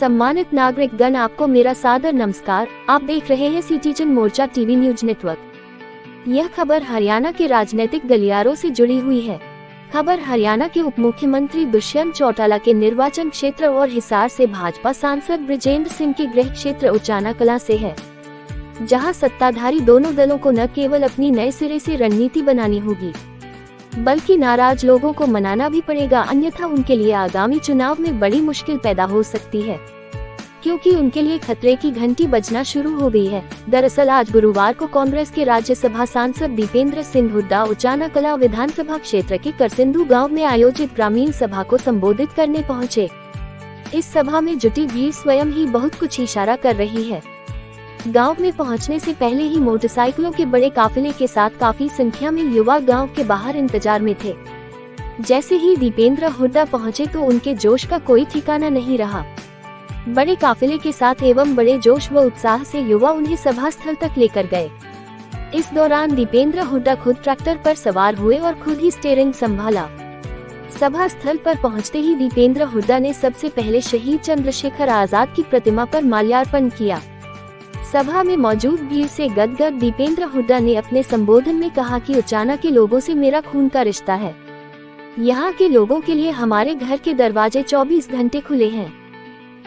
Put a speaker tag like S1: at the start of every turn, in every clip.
S1: सम्मानित नागरिक गण, आपको मेरा सादर नमस्कार। आप देख रहे हैं सिटीजन मोर्चा टीवी न्यूज नेटवर्क। यह खबर हरियाणा के राजनीतिक गलियारों से जुड़ी हुई है। खबर हरियाणा के उप मुख्यमंत्री दुष्यंत चौटाला के निर्वाचन क्षेत्र और हिसार से भाजपा सांसद बृजेंद्र सिंह के गृह क्षेत्र उचाना कलां से है, जहां सत्ताधारी दोनों दलों को न केवल अपनी नए सिरे से रणनीति बनानी होगी, बल्कि नाराज लोगों को मनाना भी पड़ेगा, अन्यथा उनके लिए आगामी चुनाव में बड़ी मुश्किल पैदा हो सकती है, क्योंकि उनके लिए खतरे की घंटी बजना शुरू हो गई है। दरअसल आज गुरुवार को कांग्रेस के राज्यसभा सांसद दीपेंद्र सिंह हुड्डा उचाना कलां विधानसभा क्षेत्र के करसिंधु गांव में आयोजित ग्रामीण सभा को संबोधित करने पहुंचे। इस सभा में जुटी भीड़ स्वयं ही बहुत कुछ इशारा कर रही है। गांव में पहुंचने से पहले ही मोटरसाइकिलों के बड़े काफिले के साथ काफी संख्या में युवा गांव के बाहर इंतजार में थे। जैसे ही दीपेंद्र हुड्डा पहुंचे तो उनके जोश का कोई ठिकाना नहीं रहा। बड़े काफिले के साथ एवं बड़े जोश व उत्साह से युवा उन्हें सभा स्थल तक लेकर गए। इस दौरान दीपेंद्र हुड्डा खुद ट्रैक्टर पर सवार हुए और खुद ही स्टीयरिंग संभाला। सभा स्थल पर पहुंचते ही दीपेंद्र हुड्डा ने सबसे पहले शहीद चंद्रशेखर आजाद की प्रतिमा पर माल्यार्पण किया। सभा में मौजूद भीड़ से गदगद दीपेंद्र हुड्डा ने अपने संबोधन में कहा कि उचाना के लोगों से मेरा खून का रिश्ता है। यहाँ के लोगों के लिए हमारे घर के दरवाजे 24 घंटे खुले हैं।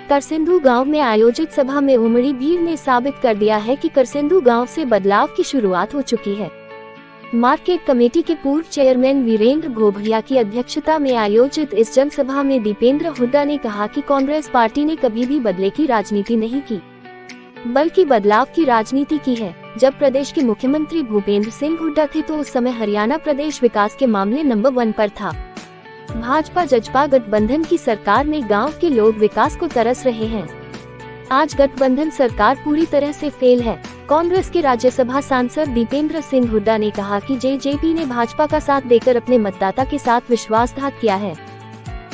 S1: करसिंधु गांव में आयोजित सभा में उमड़ी भीड़ ने साबित कर दिया है कि करसिंधु गांव से बदलाव की शुरुआत हो चुकी है। मार्केट कमेटी के पूर्व चेयरमैन वीरेंद्र भोभरिया की अध्यक्षता में आयोजित इस जनसभा में दीपेंद्र हुड्डा ने कहा कि कांग्रेस पार्टी ने कभी भी बदले की राजनीति नहीं की, बल्कि बदलाव की राजनीति की है। जब प्रदेश के मुख्यमंत्री भूपेंद्र सिंह हुड्डा थे तो उस समय हरियाणा प्रदेश विकास के मामले नंबर 1 पर था। भाजपा जजपा गठबंधन की सरकार में गांव के लोग विकास को तरस रहे हैं। आज गठबंधन सरकार पूरी तरह से फेल है। कांग्रेस के राज्यसभा सांसद दीपेंद्र सिंह हुड्डा ने कहा कि जेजेपी ने भाजपा का साथ देकर अपने मतदाता के साथ विश्वासघात किया है।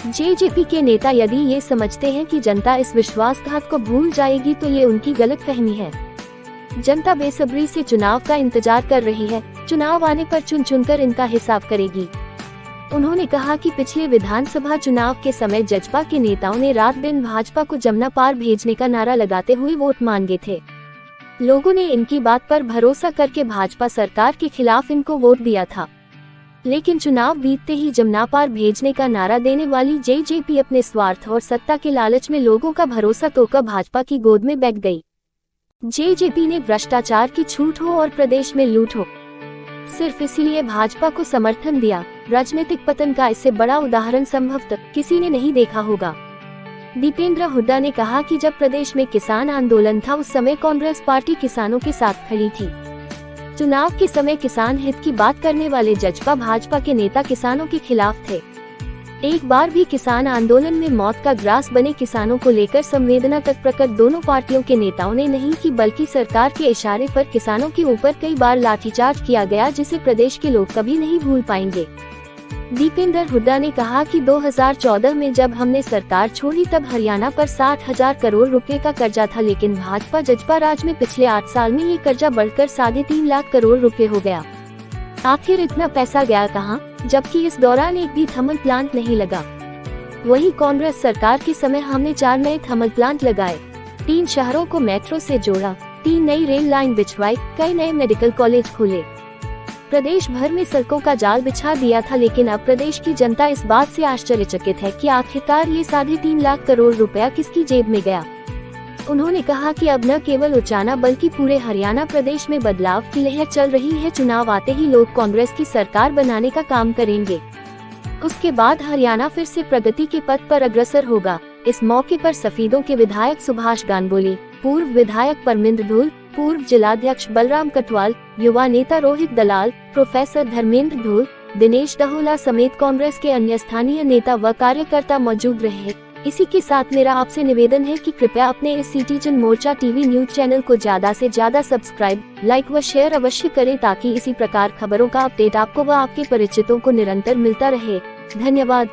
S1: जेजेपी के नेता यदि ये समझते हैं कि जनता इस विश्वासघात को भूल जाएगी तो ये उनकी गलतफहमी है। जनता बेसब्री से चुनाव का इंतजार कर रही है। चुनाव आने पर चुन चुनकर इनका हिसाब करेगी। उन्होंने कहा कि पिछले विधानसभा चुनाव के समय जजपा के नेताओं ने रात दिन भाजपा को जमुना पार भेजने का नारा लगाते हुए वोट मांगे थे। लोगों ने इनकी बात पर भरोसा करके भाजपा सरकार के खिलाफ इनको वोट दिया था, लेकिन चुनाव बीतते ही जमुना पार भेजने का नारा देने वाली जेजेपी अपने स्वार्थ और सत्ता के लालच में लोगों का भरोसा तोड़कर भाजपा की गोद में बैठ गई। जेजेपी ने भ्रष्टाचार की छूट हो और प्रदेश में लूट हो, सिर्फ इसीलिए भाजपा को समर्थन दिया। राजनीतिक पतन का इससे बड़ा उदाहरण संभवतः किसी ने नहीं देखा होगा। दीपेंद्र हुड्डा ने कहा कि जब प्रदेश में किसान आंदोलन था उस समय कांग्रेस पार्टी किसानों के साथ खड़ी थी। चुनाव के समय किसान हित की बात करने वाले जजपा भाजपा के नेता किसानों के खिलाफ थे। एक बार भी किसान आंदोलन में मौत का ग्रास बने किसानों को लेकर संवेदना तक प्रकट दोनों पार्टियों के नेताओं ने नहीं की, बल्कि सरकार के इशारे पर किसानों के ऊपर कई बार लाठीचार्ज किया गया, जिसे प्रदेश के लोग कभी नहीं भूल पाएंगे। दीपेंद्र हुड्डा ने कहा कि 2014 में जब हमने सरकार छोड़ी तब हरियाणा पर 60,000 करोड़ रुपए का कर्जा था, लेकिन भाजपा जजपा राज में पिछले 8 साल में ये कर्जा बढ़कर 3.5 लाख करोड़ रुपए हो गया। आखिर इतना पैसा गया कहाँ, जबकि इस दौरान एक भी थर्मल प्लांट नहीं लगा। वहीं कांग्रेस सरकार के समय हमने 4 नए थर्मल प्लांट लगाए, 3 शहरों को मेट्रो से जोड़ा, 3 नई रेल लाइन बिछवाई, कई नए मेडिकल कॉलेज खोले, प्रदेश भर में सड़कों का जाल बिछा दिया था। लेकिन अब प्रदेश की जनता इस बात से आश्चर्यचकित है कि आखिरकार ये 3.5 लाख करोड़ रुपया किसकी जेब में गया। उन्होंने कहा कि अब न केवल उचाना बल्कि पूरे हरियाणा प्रदेश में बदलाव की लहर चल रही है। चुनाव आते ही लोग कांग्रेस की सरकार बनाने का काम करेंगे, उसके बाद हरियाणा फिर से प्रगति के पथ पर अग्रसर होगा। इस मौके पर सफीदों के विधायक सुभाष गानबोले, पूर्व विधायक परमिंद्र धूल, पूर्व जिलाध्यक्ष बलराम कटवाल, युवा नेता रोहित दलाल, प्रोफेसर धर्मेंद्र धूल, दिनेश दहोला समेत कांग्रेस के अन्य स्थानीय नेता व कार्यकर्ता मौजूद रहे। इसी के साथ मेरा आपसे निवेदन है कि कृपया अपने इस सिटीजन मोर्चा टीवी न्यूज चैनल को ज्यादा से ज्यादा सब्सक्राइब, लाइक व शेयर अवश्य करें, ताकि इसी प्रकार खबरों का अपडेट आपको व आपके परिचितों को निरंतर मिलता रहे। धन्यवाद।